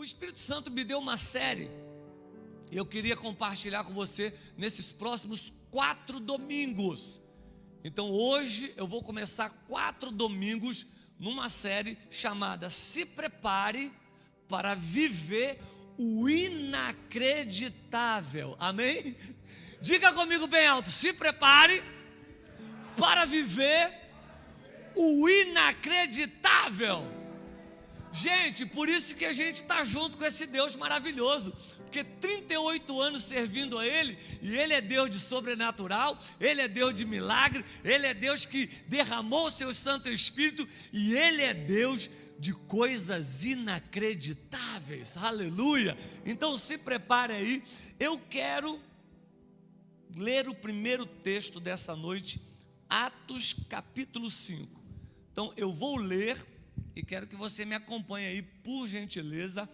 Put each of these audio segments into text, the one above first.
O Espírito Santo me deu uma série, e eu queria compartilhar com você nesses próximos 4 domingos. Então hoje eu vou começar 4 domingos numa série chamada Se Prepare para Viver o Inacreditável. Amém? Diga comigo bem alto: se prepare para viver o inacreditável. Gente, por isso que a gente está junto com esse Deus maravilhoso, porque 38 anos servindo a Ele, e Ele é Deus de sobrenatural, Ele é Deus de milagre, Ele é Deus que derramou o seu Santo Espírito, e Ele é Deus de coisas inacreditáveis, aleluia. Então se prepare aí. Eu quero ler o primeiro texto dessa noite, Atos capítulo 5, então eu vou ler, e quero que você me acompanhe aí, por gentileza.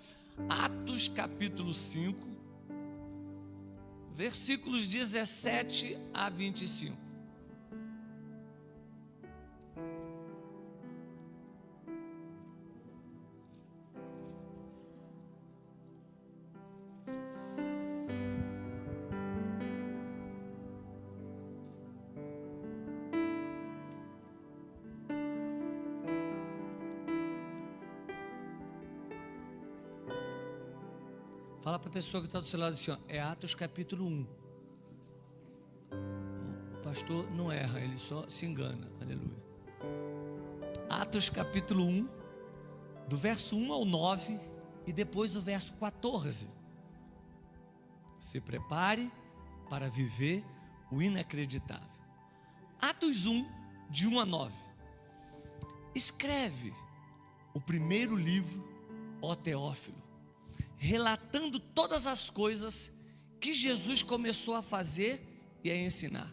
Atos capítulo 5, versículos 17 a 25. Fala para a pessoa que está do seu lado assim, ó, é Atos capítulo 1. O pastor não erra, ele só se engana, aleluia. Atos capítulo 1, do verso 1 ao 9 e depois do verso 14. Se prepare para viver o inacreditável. Atos 1, de 1 a 9. Escreve o primeiro livro, ó Teófilo, relatando todas as coisas que Jesus começou a fazer e a ensinar,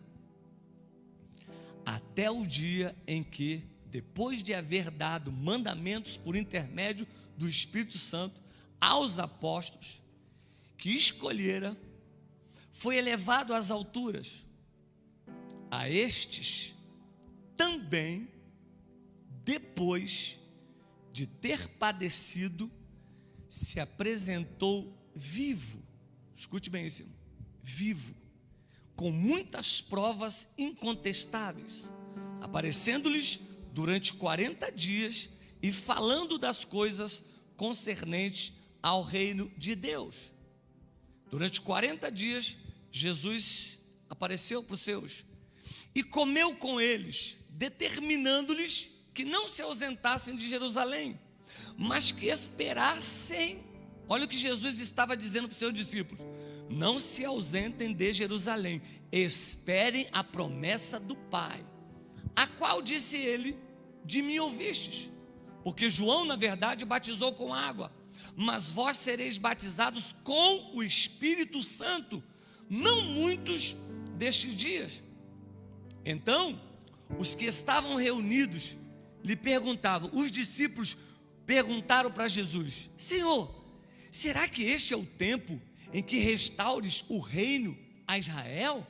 até o dia em que, depois de haver dado mandamentos por intermédio do Espírito Santo aos apóstolos que escolhera, foi elevado às alturas. A estes também, depois de ter padecido, se apresentou vivo, escute bem isso, vivo, com muitas provas incontestáveis, aparecendo-lhes durante 40 dias e falando das coisas concernentes ao reino de Deus. Durante 40 dias, Jesus apareceu para os seus e comeu com eles, determinando-lhes que não se ausentassem de Jerusalém, mas que esperassem. Olha o que Jesus estava dizendo para os seus discípulos: não se ausentem de Jerusalém, esperem a promessa do Pai, a qual disse ele: de mim ouvistes, porque João na verdade batizou com água, mas vós sereis batizados com o Espírito Santo não muitos destes dias. Então os que estavam reunidos lhe perguntavam, os discípulos perguntaram para Jesus: Senhor, será que este é o tempo em que restaures o reino a Israel?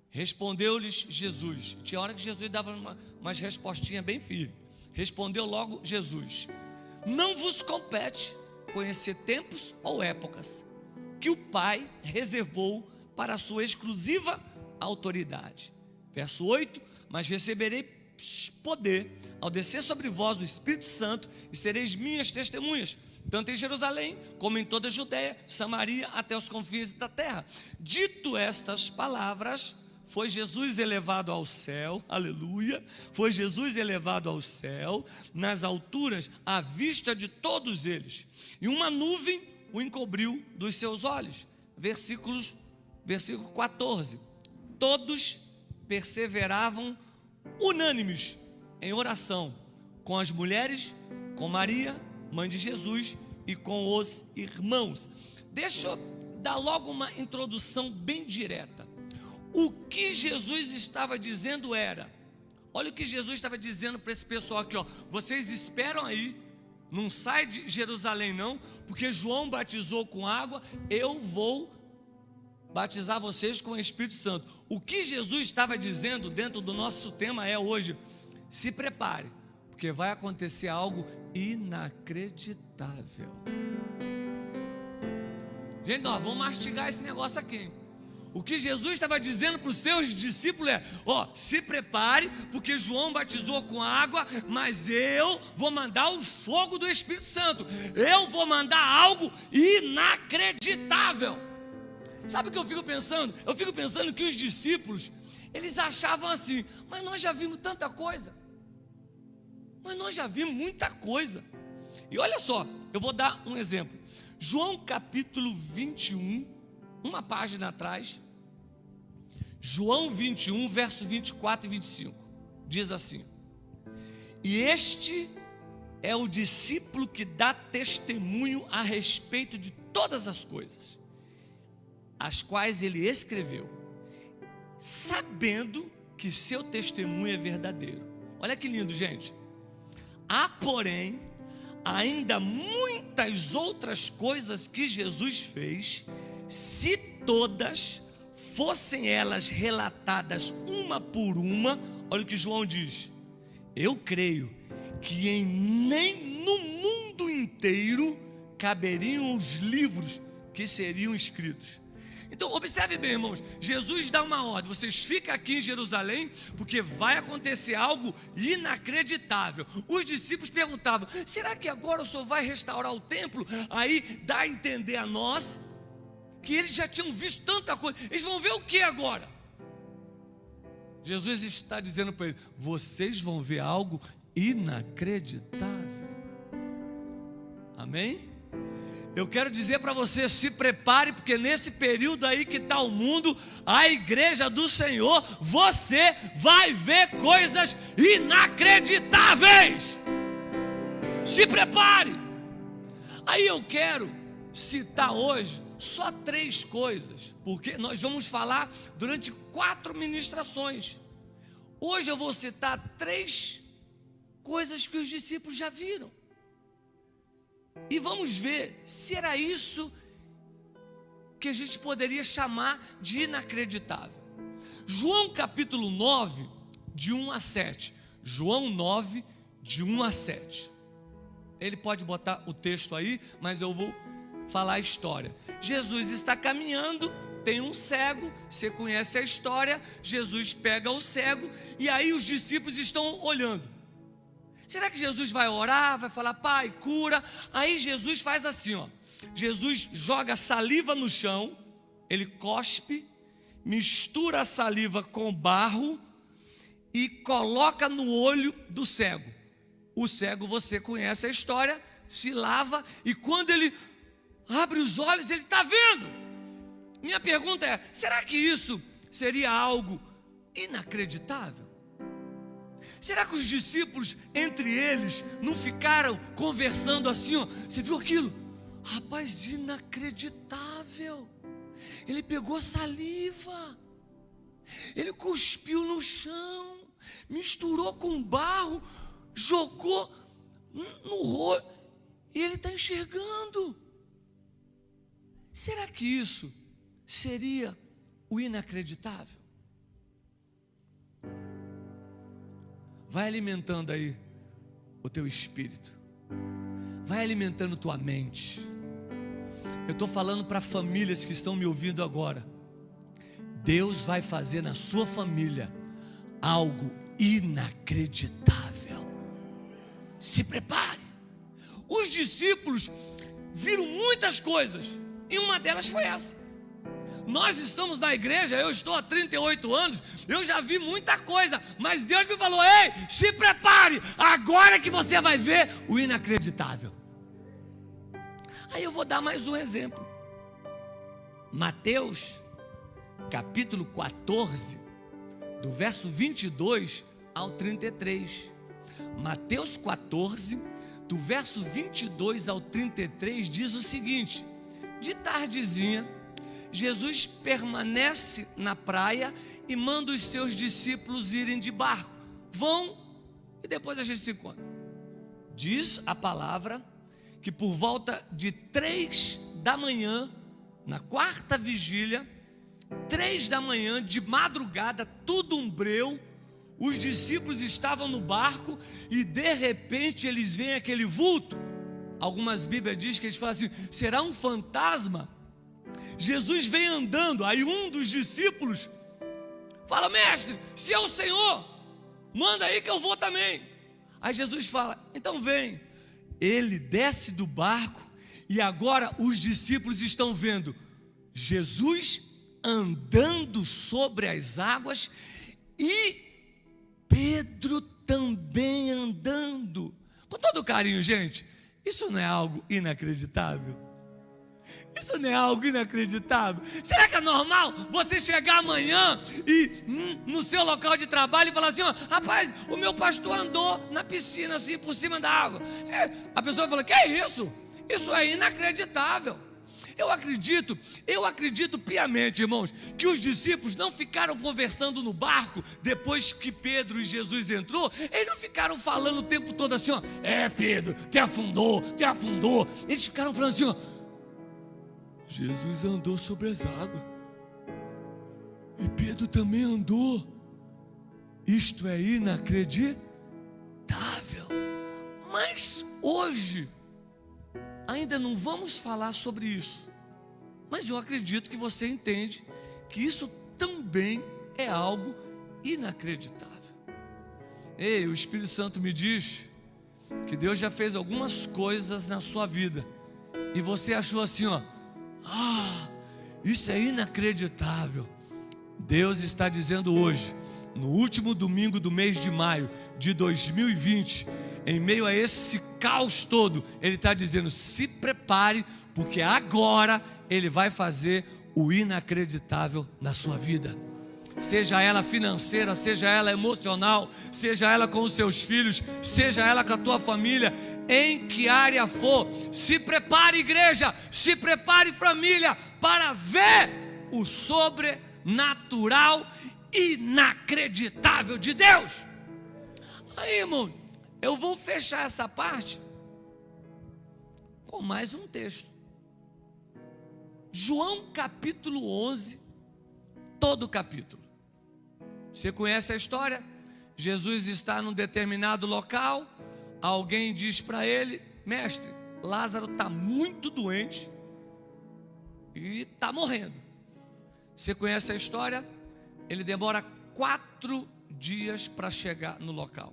Respondeu-lhes Jesus. Tinha hora que Jesus dava umas respostinhas bem firmes. Respondeu logo Jesus: não vos compete conhecer tempos ou épocas que o Pai reservou para a sua exclusiva autoridade. Verso 8: mas receberei poder ao descer sobre vós o Espírito Santo, e sereis minhas testemunhas, tanto em Jerusalém, como em toda a Judeia, Samaria, até os confins da terra. Dito estas palavras, foi Jesus elevado ao céu, aleluia, foi Jesus elevado ao céu, nas alturas, à vista de todos eles, e uma nuvem o encobriu dos seus olhos. Versículo 14, todos perseveravam unânimes em oração, com as mulheres, com Maria, mãe de Jesus, e com os irmãos. Deixa eu dar logo uma introdução bem direta. O que Jesus estava dizendo era, olha o que Jesus estava dizendo para esse pessoal aqui, ó: vocês esperam aí, não sai de Jerusalém não, porque João batizou com água, eu vou batizar vocês com o Espírito Santo. O que Jesus estava dizendo dentro do nosso tema é hoje: se prepare, porque vai acontecer algo inacreditável. Gente, nós vamos mastigar esse negócio aqui, hein? O que Jesus estava dizendo para os seus discípulos é: se prepare, porque João batizou com água, mas eu vou mandar o fogo do Espírito Santo. Eu vou mandar algo inacreditável. Sabe o que eu fico pensando? Eu fico pensando que os discípulos, eles achavam assim: mas nós já vimos tanta coisa. Mas nós já vimos muita coisa. E olha só, eu vou dar um exemplo. João capítulo 21, uma página atrás, João 21, verso 24 e 25, diz assim: e este é o discípulo que dá testemunho a respeito de todas as coisas, as quais ele escreveu, sabendo que seu testemunho é verdadeiro. Olha que lindo, gente. Há, porém, ainda muitas outras coisas que Jesus fez. Se todas fossem elas relatadas uma por uma, olha o que João diz: eu creio que nem no mundo inteiro caberiam os livros que seriam escritos. Então observe bem, irmãos, Jesus dá uma ordem: vocês ficam aqui em Jerusalém, porque vai acontecer algo inacreditável. Os discípulos perguntavam: será que agora o Senhor vai restaurar o templo? Aí dá a entender a nós que eles já tinham visto tanta coisa. Eles vão ver o que agora? Jesus está dizendo para eles: vocês vão ver algo inacreditável. Amém? Eu quero dizer para você: se prepare, porque nesse período aí que está o mundo, a igreja do Senhor, você vai ver coisas inacreditáveis. Se prepare. Aí eu quero citar hoje só 3 coisas, porque nós vamos falar durante 4 ministrações. Hoje eu vou citar 3 coisas que os discípulos já viram, e vamos ver se era isso que a gente poderia chamar de inacreditável. João capítulo 9, de 1 a 7. João 9, de 1 a 7. Ele pode botar o texto aí, mas eu vou falar a história. Jesus está caminhando, tem um cego, você conhece a história. Jesus pega o cego, e aí os discípulos estão olhando. Será que Jesus vai orar, vai falar: Pai, cura? Aí Jesus faz assim, Jesus joga saliva no chão, ele cospe, mistura a saliva com barro e coloca no olho do cego. O cego, você conhece a história, se lava, e quando ele abre os olhos, ele está vendo. Minha pergunta é: será que isso seria algo inacreditável? Será que os discípulos, entre eles, não ficaram conversando assim, você viu aquilo? Rapaz, inacreditável. Ele pegou saliva, ele cuspiu no chão, misturou com barro, jogou no rosto, e ele está enxergando. Será que isso seria o inacreditável? Vai alimentando aí o teu espírito, vai alimentando tua mente. Eu estou falando para famílias que estão me ouvindo agora. Deus vai fazer na sua família algo inacreditável. Se prepare. Os discípulos viram muitas coisas, e uma delas foi essa. Nós estamos na igreja, eu estou há 38 anos, eu já vi muita coisa, mas Deus me falou: ei, se prepare, agora que você vai ver o inacreditável. Aí eu vou dar mais um exemplo. Mateus, capítulo 14, do verso 22 ao 33. Mateus 14, do verso 22 ao 33, diz o seguinte: de tardezinha, Jesus permanece na praia e manda os seus discípulos irem de barco. Vão e depois a gente se encontra. Diz a palavra que por volta de 3 da manhã, na 4ª vigília, 3 da manhã, de madrugada, tudo um breu, os discípulos estavam no barco e de repente eles veem aquele vulto. Algumas Bíblias dizem que eles falam assim: será um fantasma? Jesus vem andando, aí um dos discípulos fala: mestre, se é o Senhor, manda aí que eu vou também. Aí Jesus fala: então vem. Ele desce do barco e agora os discípulos estão vendo Jesus andando sobre as águas e Pedro também andando. Com todo carinho, gente, isso não é algo inacreditável? Isso não é algo inacreditável? Será que é normal você chegar amanhã e no seu local de trabalho e falar assim: ó, rapaz, o meu pastor andou na piscina assim por cima da água? A pessoa fala: que é isso? Isso é inacreditável. Eu acredito piamente, irmãos, que os discípulos não ficaram conversando no barco depois que Pedro e Jesus entrou. Eles não ficaram falando o tempo todo assim, ó: Pedro, te afundou. Eles ficaram falando assim, ó: Jesus andou sobre as águas e Pedro também andou. Isto é inacreditável. Mas hoje ainda não vamos falar sobre isso, mas eu acredito que você entende que isso também é algo inacreditável. Ei, o Espírito Santo me diz que Deus já fez algumas coisas na sua vida e você achou assim, ó: isso é inacreditável. Deus está dizendo hoje, no último domingo do mês de maio de 2020, em meio a esse caos todo, Ele está dizendo: se prepare, porque agora Ele vai fazer o inacreditável na sua vida. Seja ela financeira, seja ela emocional, seja ela com os seus filhos, seja ela com a tua família, em que área for, se prepare, igreja, se prepare, família, para ver o sobrenatural inacreditável de Deus. Aí, irmão, eu vou fechar essa parte com mais um texto. João capítulo 11, todo o capítulo. Você conhece a história? Jesus está num determinado local, alguém diz para ele: mestre, Lázaro está muito doente e está morrendo. Você conhece a história? Ele demora 4 dias para chegar no local.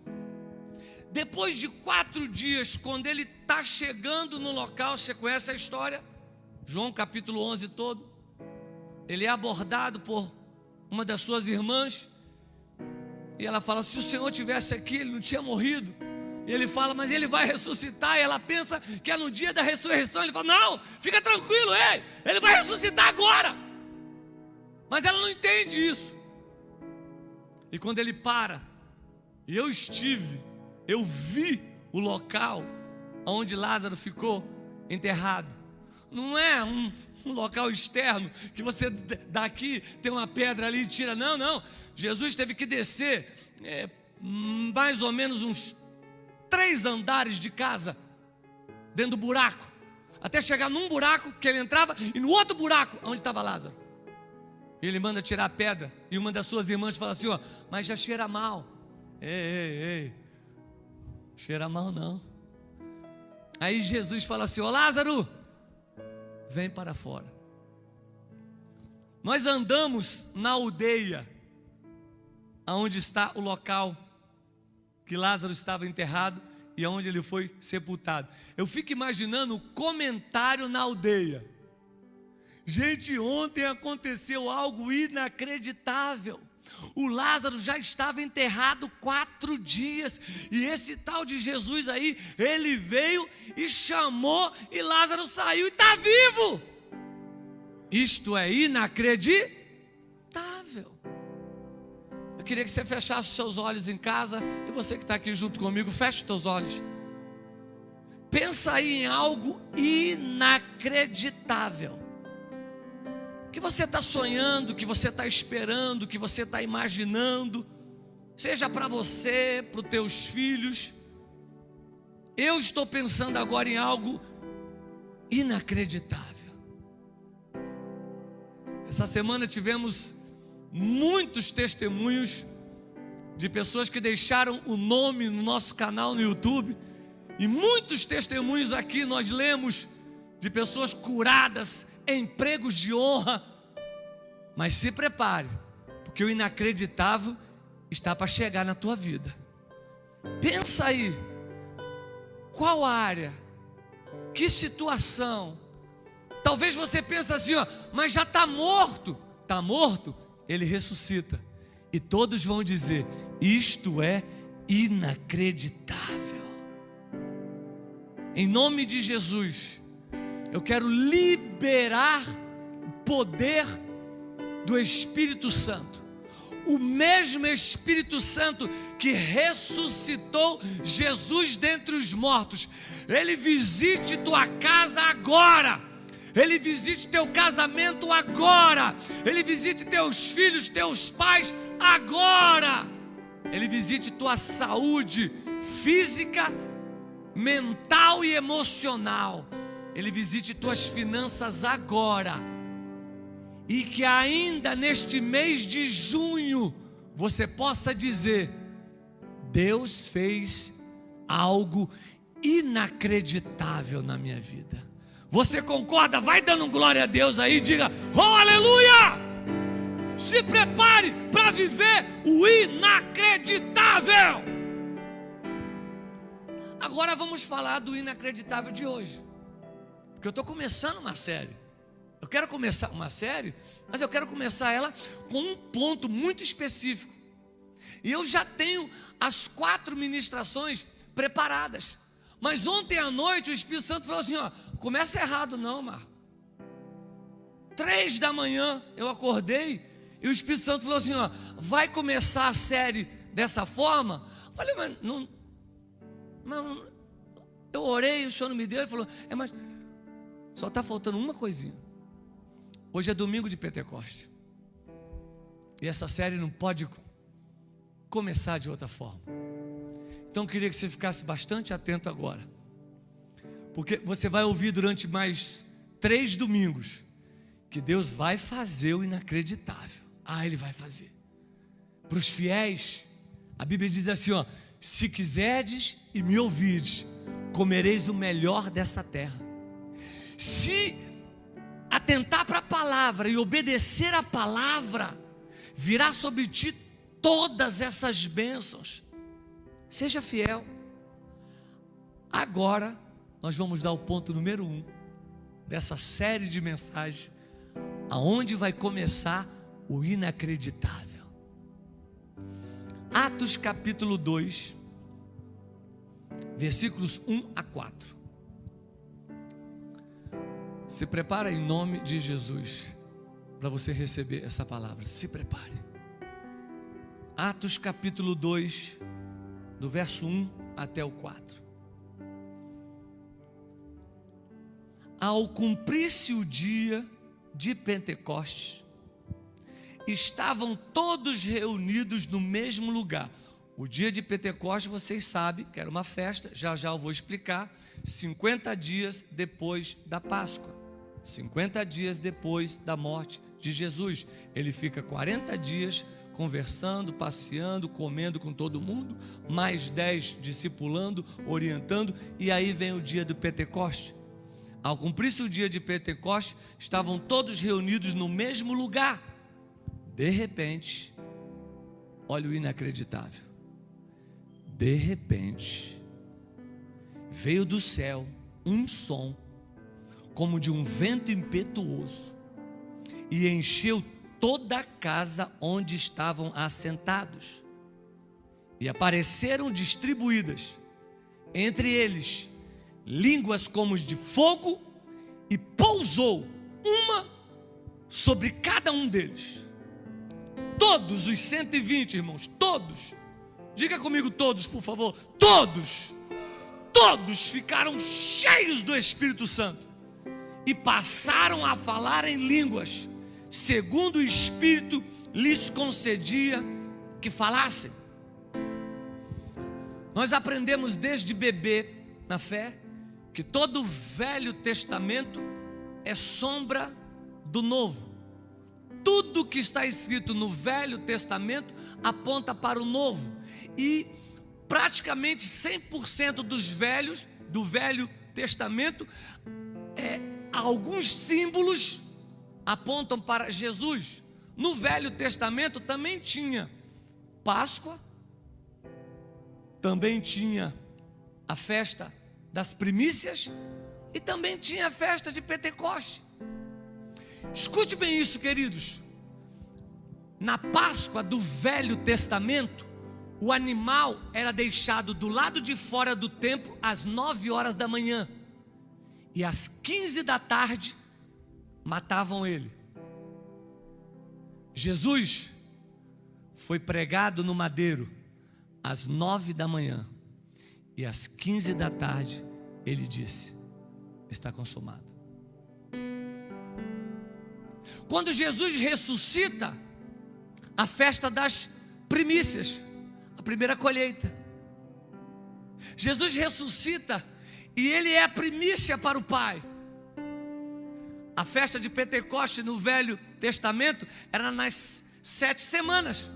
Depois de 4 dias, quando ele está chegando no local, você conhece a história? João capítulo 11 todo. Ele é abordado por uma das suas irmãs e ela fala: se o Senhor tivesse aqui, ele não tinha morrido. E ele fala: mas ele vai ressuscitar. E ela pensa que é no dia da ressurreição. Ele fala: não, fica tranquilo, ele vai ressuscitar agora. Mas ela não entende isso. E quando ele para, e eu vi o local onde Lázaro ficou enterrado. Não é um local externo que você daqui tem uma pedra ali e tira. Não. Jesus teve que descer mais ou menos uns 3 andares de casa dentro do buraco, até chegar num buraco que ele entrava e no outro buraco onde estava Lázaro. Ele manda tirar a pedra e uma das suas irmãs fala assim: ó, mas já cheira mal. Ei, cheira mal não. Aí Jesus fala assim: ó, Lázaro, vem para fora. Nós andamos na aldeia aonde está o local que Lázaro estava enterrado e aonde ele foi sepultado. Eu fico imaginando o comentário na aldeia. Gente, ontem aconteceu algo inacreditável. O Lázaro já estava enterrado 4 dias. E esse tal de Jesus aí, ele veio e chamou, e Lázaro saiu e está vivo. Isto é inacreditável. Eu queria que você fechasse os seus olhos em casa. E você que está aqui junto comigo, feche os teus olhos. Pensa aí em algo inacreditável que você está sonhando, que você está esperando, que você está imaginando, seja para você, para os teus filhos. Eu estou pensando agora em algo inacreditável. Essa semana tivemos muitos testemunhos de pessoas que deixaram o nome no nosso canal no YouTube, e muitos testemunhos aqui nós lemos de pessoas curadas empregos de honra. Mas se prepare, porque o inacreditável está para chegar na tua vida. Pensa aí, qual área, que situação? Talvez você pense assim, mas já está morto. Está morto? Ele ressuscita. E todos vão dizer, isto é inacreditável. Em nome de Jesus, eu quero liberar o poder do Espírito Santo. O mesmo Espírito Santo que ressuscitou Jesus dentre os mortos, ele visite tua casa agora, ele visite teu casamento agora, ele visite teus filhos, teus pais agora, ele visite tua saúde física, mental e emocional, ele visite tuas finanças agora. E que ainda neste mês de junho você possa dizer: Deus fez algo inacreditável na minha vida. Você concorda? Vai dando glória a Deus aí, diga: oh, aleluia! Se prepare para viver o inacreditável. Agora vamos falar do inacreditável de hoje, porque eu estou começando uma série. Eu quero começar uma série, mas eu quero começar ela com um ponto muito específico. E eu já tenho as 4 ministrações preparadas. Mas ontem à noite o Espírito Santo falou assim, começa errado não, Marco. 3 da manhã eu acordei e o Espírito Santo falou assim, vai começar a série dessa forma? Eu falei, mas eu orei, o Senhor não me deu. Ele falou, mas só está faltando uma coisinha. Hoje é domingo de Pentecoste. E essa série não pode começar de outra forma. Então eu queria que você ficasse bastante atento agora. Porque você vai ouvir durante mais 3 domingos que Deus vai fazer o inacreditável. Ele vai fazer. Para os fiéis, a Bíblia diz assim, se quiserdes e me ouvirdes, comereis o melhor dessa terra. Se atentar para a palavra e obedecer a palavra, virá sobre ti todas essas bênçãos. Seja fiel. Agora nós vamos dar o ponto número 1 dessa série de mensagens, aonde vai começar o inacreditável. Atos capítulo 2, versículos 1 a 4. Se prepara em nome de Jesus para você receber essa palavra. Se prepare. Atos capítulo 2, do verso 1 até o 4. Ao cumprir-se o dia de Pentecostes, estavam todos reunidos no mesmo lugar. O dia de Pentecostes, vocês sabem que era uma festa, já eu vou explicar, 50 dias depois da Páscoa. 50 dias depois da morte de Jesus. Ele fica 40 dias conversando, passeando, comendo com todo mundo, mais 10 discipulando, orientando, e aí vem o dia do Pentecoste. Ao cumprir-se o dia de Pentecoste, estavam todos reunidos no mesmo lugar. De repente, olha o inacreditável. De repente, veio do céu um som como de um vento impetuoso, e encheu toda a casa onde estavam assentados, e apareceram distribuídas entre eles línguas como de fogo, e pousou uma sobre cada um deles. Todos os 120, irmãos, todos, diga comigo todos, por favor, todos ficaram cheios do Espírito Santo e passaram a falar em línguas, segundo o Espírito lhes concedia que falassem. Nós aprendemos desde bebê na fé que todo o Velho Testamento é sombra do Novo. Tudo que está escrito no Velho Testamento aponta para o Novo, e praticamente 100% do Velho Testamento alguns símbolos apontam para Jesus. No Velho Testamento também tinha Páscoa, também tinha a festa das primícias e também tinha a festa de Pentecoste. Escute bem isso, queridos. Na Páscoa do Velho Testamento, o animal era deixado do lado de fora do templo às 9 horas da manhã. E às 15 da tarde, matavam ele. Jesus foi pregado no madeiro às 9 da manhã. E às 15 da tarde, ele disse: está consumado. Quando Jesus ressuscita, a festa das primícias, a primeira colheita. Jesus ressuscita e ele é a primícia para o Pai. A festa de Pentecoste no Velho Testamento era nas 7 semanas.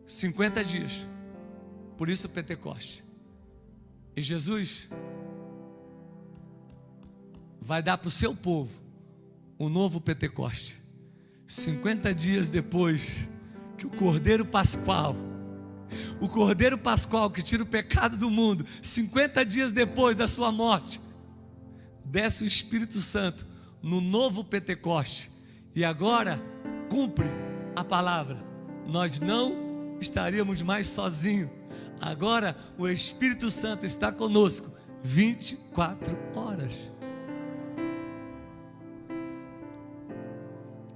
50 dias. Por isso Pentecoste. E Jesus vai dar para o seu povo um novo Pentecoste. 50 dias depois que o Cordeiro Pascual que tira o pecado do mundo, 50 dias depois da sua morte, desce o Espírito Santo no novo Pentecoste. E agora cumpre a palavra. Nós não estaríamos mais sozinhos. Agora o Espírito Santo está conosco 24 horas.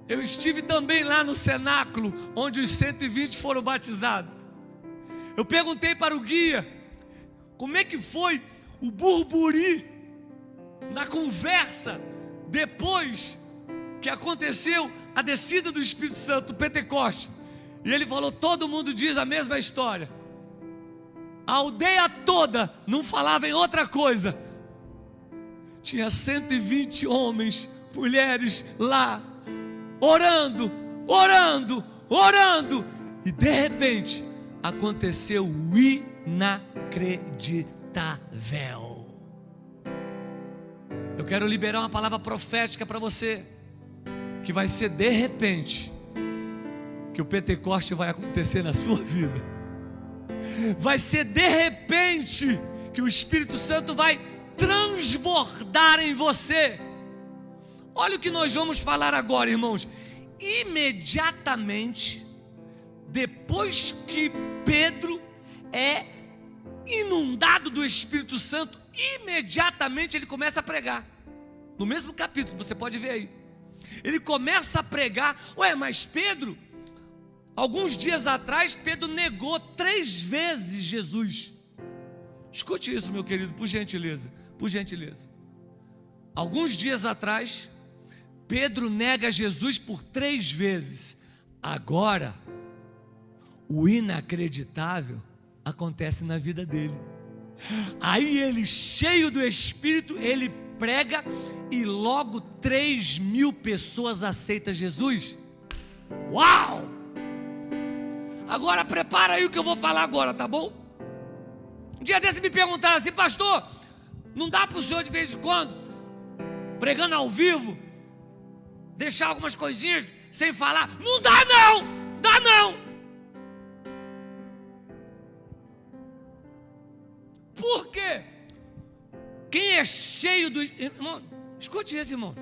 Eu estive também lá no cenáculo, onde os 120 foram batizados. Eu perguntei para o guia, como é que foi o burburi na conversa, depois que aconteceu a descida do Espírito Santo, o Pentecoste. E ele falou, todo mundo diz a mesma história. A aldeia toda não falava em outra coisa. Tinha 120 homens, mulheres lá, orando, orando, orando. E de repente, aconteceu o inacreditável. Eu quero liberar uma palavra profética para você, que vai ser de repente, que o Pentecoste vai acontecer na sua vida. Vai ser de repente, que o Espírito Santo vai transbordar em você. Olha o que nós vamos falar agora, irmãos. Imediatamente, depois que Pedro é inundado do Espírito Santo, imediatamente ele começa a pregar. No mesmo capítulo, você pode ver aí. Ele começa a pregar. Mas Pedro, alguns dias atrás, Pedro negou 3 vezes Jesus. Escute isso, meu querido, por gentileza, por gentileza. Alguns dias atrás, Pedro nega Jesus por 3 vezes. Agora, o inacreditável acontece na vida dele. Aí ele, cheio do Espírito, ele prega e logo 3.000 pessoas aceitam Jesus. Uau! Agora prepara aí o que eu vou falar agora, tá bom? Um dia desse me perguntaram assim, pastor, não dá para o senhor de vez em quando, pregando ao vivo, deixar algumas coisinhas sem falar? Não dá não, dá não. Por quê? Quem é cheio do... Irmão, escute isso, irmão.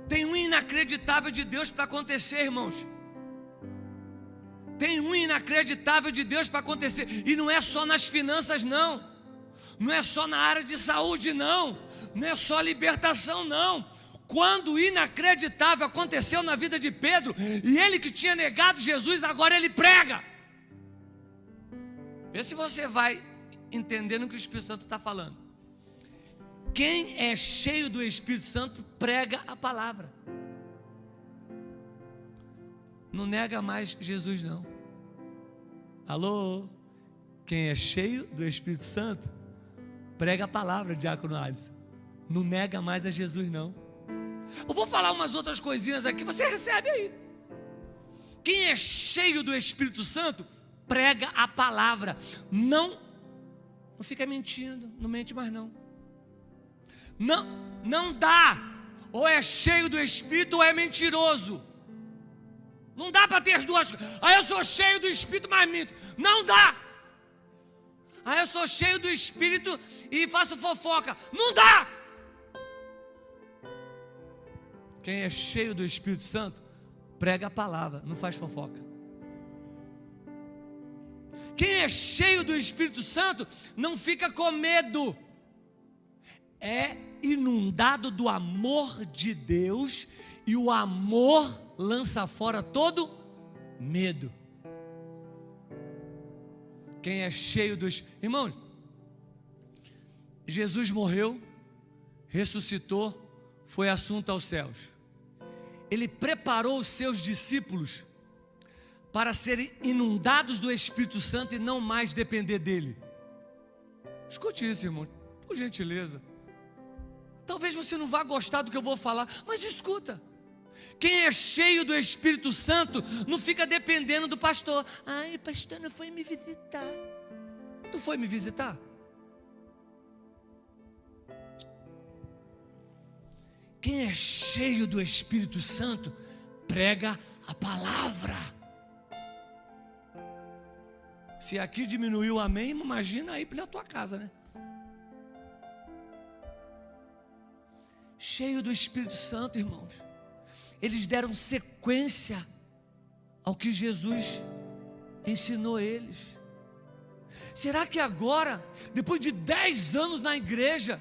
Tem um inacreditável de Deus para acontecer, irmãos. Tem um inacreditável de Deus para acontecer. E não é só nas finanças, não. Não é só na área de saúde, não. Não é só libertação, não. Quando o inacreditável aconteceu na vida de Pedro, e ele que tinha negado Jesus, agora ele prega. Vê se você vai entendendo o que o Espírito Santo está falando. Quem é cheio do Espírito Santo prega a palavra. Não nega mais Jesus não. Alô? Quem é cheio do Espírito Santo prega a palavra, diácono Alisson. Não nega mais a Jesus não. Eu vou falar umas outras coisinhas aqui, você recebe aí. Quem é cheio do Espírito Santo prega a palavra. Não fica mentindo, não mente mais não. Não dá. Ou é cheio do Espírito ou é mentiroso. Não dá para ter as duas coisas. Aí eu sou cheio do Espírito, mas minto. Não dá. Aí eu sou cheio do Espírito e faço fofoca. Não dá. Quem é cheio do Espírito Santo, prega a palavra, não faz fofoca. Quem é cheio do Espírito Santo, não fica com medo. É inundado do amor de Deus, e o amor lança fora todo medo. Quem é cheio dos... Irmãos, Jesus morreu, ressuscitou, foi assunto aos céus. Ele preparou os seus discípulos para serem inundados do Espírito Santo e não mais depender dele. Escute isso, irmão, por gentileza. Talvez você não vá gostar do que eu vou falar, mas escuta. Quem é cheio do Espírito Santo não fica dependendo do pastor. Ai, o pastor não foi me visitar. Tu foi me visitar? Quem é cheio do Espírito Santo prega a palavra. Se aqui diminuiu o amém, imagina aí pela tua casa, né? Cheio do Espírito Santo, irmãos. Eles deram sequência ao que Jesus ensinou eles. Será que agora, depois de 10 anos na igreja,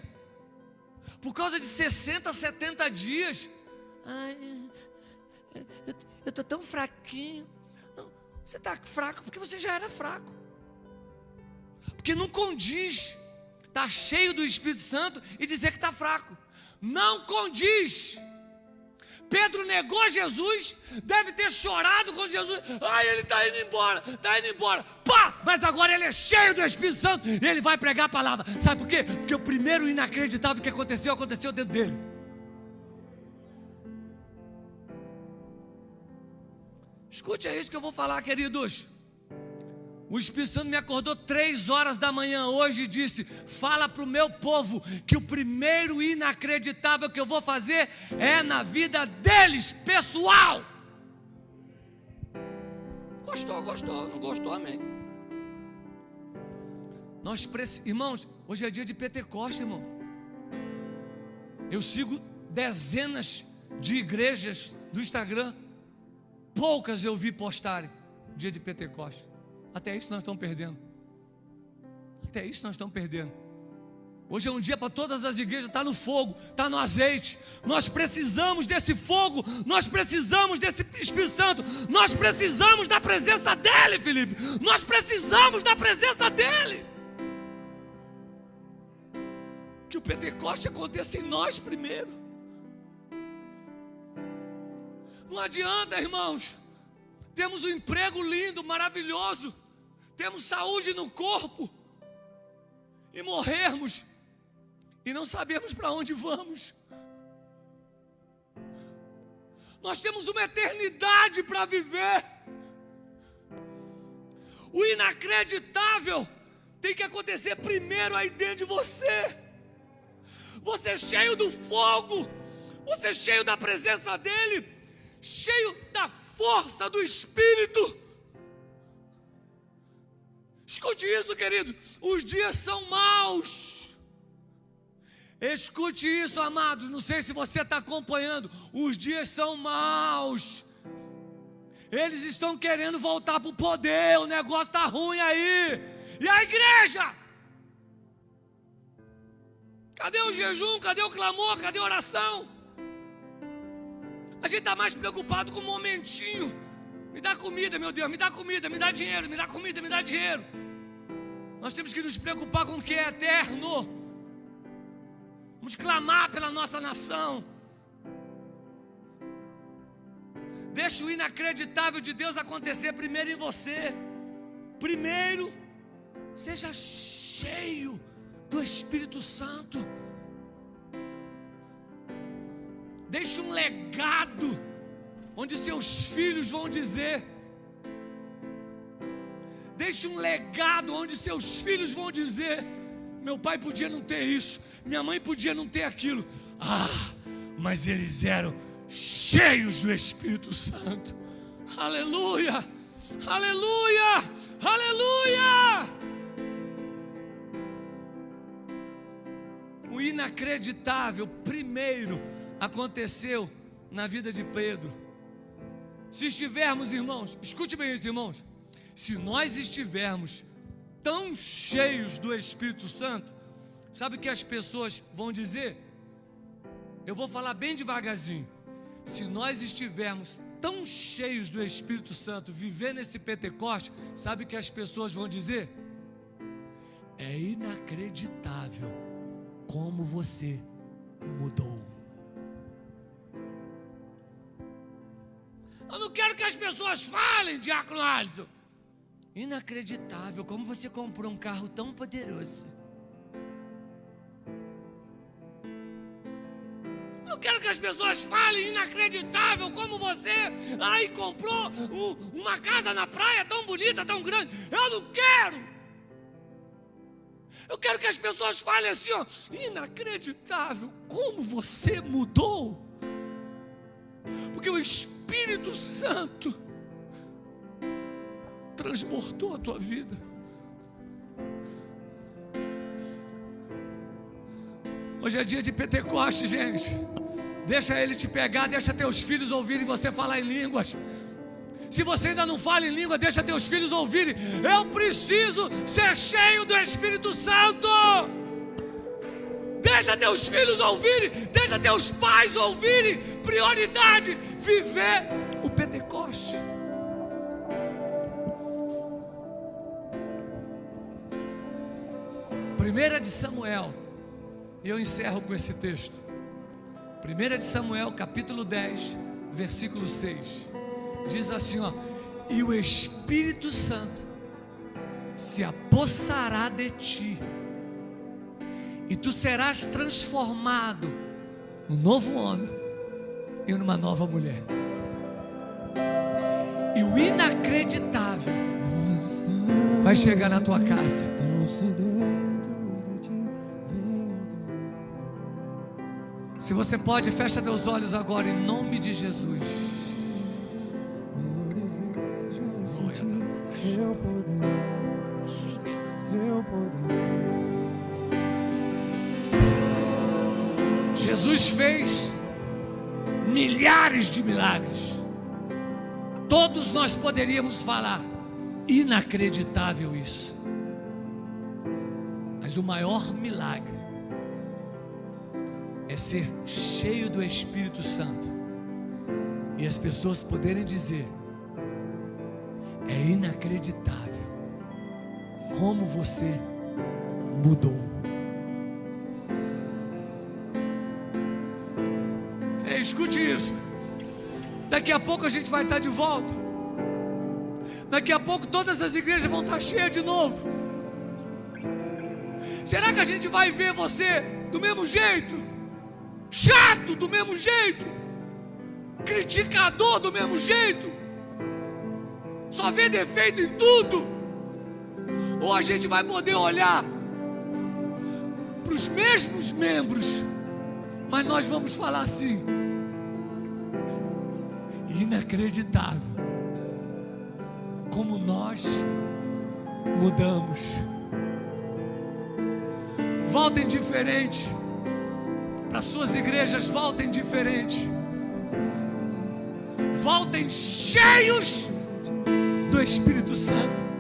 por causa de 60, 70 dias, ai, eu estou tão fraquinho. Não, você está fraco porque você já era fraco. Porque não condiz estar cheio do Espírito Santo e dizer que está fraco. Não condiz. Pedro negou Jesus, deve ter chorado com Jesus. Ai, ele está indo embora. Pá! Mas agora ele é cheio do Espírito Santo e ele vai pregar a palavra. Sabe por quê? Porque o primeiro inacreditável que aconteceu dentro dele. Escute, é isso que eu vou falar, queridos. O Espírito Santo me acordou 3 horas da manhã hoje e disse: fala para o meu povo que o primeiro inacreditável que eu vou fazer é na vida deles, pessoal. Gostou, não gostou, amém. Irmãos, hoje é dia de Pentecoste, irmão. Eu sigo dezenas de igrejas do Instagram, poucas eu vi postarem dia de Pentecoste. Até isso nós estamos perdendo. Hoje é um dia para todas as igrejas estar no fogo, estar no azeite. Nós precisamos desse fogo, nós precisamos desse Espírito Santo, nós precisamos da presença dEle, Felipe. Nós precisamos da presença dEle. Que o Pentecoste aconteça em nós primeiro. Não adianta, irmãos. Temos um emprego lindo, maravilhoso, temos saúde no corpo e morrermos e não sabemos para onde vamos. Nós temos uma eternidade para viver. O inacreditável tem que acontecer primeiro aí dentro de você. Você cheio do fogo, você cheio da presença dEle, cheio da força do Espírito. Escute isso, querido. Os dias são maus. Escute isso, amados. Não sei se você está acompanhando. Os dias são maus. Eles estão querendo voltar para o poder. O negócio está ruim aí. E a igreja? Cadê o jejum? Cadê o clamor? Cadê a oração? A gente está mais preocupado com um momentinho. Me dá comida, meu Deus, me dá comida, me dá dinheiro, me dá comida, me dá dinheiro. Nós temos que nos preocupar com o que é eterno. Vamos clamar pela nossa nação. Deixa o inacreditável de Deus acontecer primeiro em você. Primeiro, seja cheio do Espírito Santo. Deixe um legado onde seus filhos vão dizer. Deixe um legado onde seus filhos vão dizer: Meu pai podia não ter isso, minha mãe podia não ter aquilo. Mas eles eram cheios do Espírito Santo. Aleluia, aleluia, aleluia. O inacreditável primeiro aconteceu na vida de Pedro. Se estivermos, irmãos, escute bem isso, irmãos, se nós estivermos tão cheios do Espírito Santo, sabe o que as pessoas vão dizer? Eu vou falar bem devagarzinho. Se nós estivermos tão cheios do Espírito Santo, viver nesse Pentecoste, sabe o que as pessoas vão dizer? É inacreditável como você mudou. Eu não quero que as pessoas falem, Diácono Alisson. Inacreditável como você comprou um carro tão poderoso. Eu quero que as pessoas falem, inacreditável como você comprou uma casa na praia tão bonita, tão grande. Eu não quero. Eu quero que as pessoas falem assim, ó, inacreditável como você mudou. Porque o Espírito Santo transbordou a tua vida. Hoje é dia de Pentecoste, gente. Deixa Ele te pegar, deixa teus filhos ouvirem você falar em línguas. Se você ainda não fala em língua, deixa teus filhos ouvirem. Eu preciso ser cheio do Espírito Santo. Deixa teus filhos ouvirem, deixa teus pais ouvirem. Prioridade, viver o Pentecoste. Primeira de Samuel, e eu encerro com esse texto. 1 de Samuel, capítulo 10, versículo 6. Diz assim, ó: e o Espírito Santo se apossará de ti, e tu serás transformado num novo homem e numa nova mulher. E o inacreditável vai chegar na tua casa. Se você pode, fecha teus olhos agora em nome de Jesus. Teu poder, teu poder. Jesus fez milhares de milagres. Todos nós poderíamos falar, inacreditável isso. Mas o maior milagre é ser cheio do Espírito Santo e as pessoas poderem dizer: é inacreditável como você mudou. Ei, escute isso. Daqui a pouco a gente vai estar de volta. Daqui a pouco todas as igrejas vão estar cheias de novo. Será que a gente vai ver você do mesmo jeito? Chato do mesmo jeito? Criticador do mesmo jeito? Só vê defeito em tudo? Ou a gente vai poder olhar para os mesmos membros, mas nós vamos falar assim: inacreditável como nós mudamos. Voltem diferente para suas igrejas, voltem diferente, voltem cheios do Espírito Santo.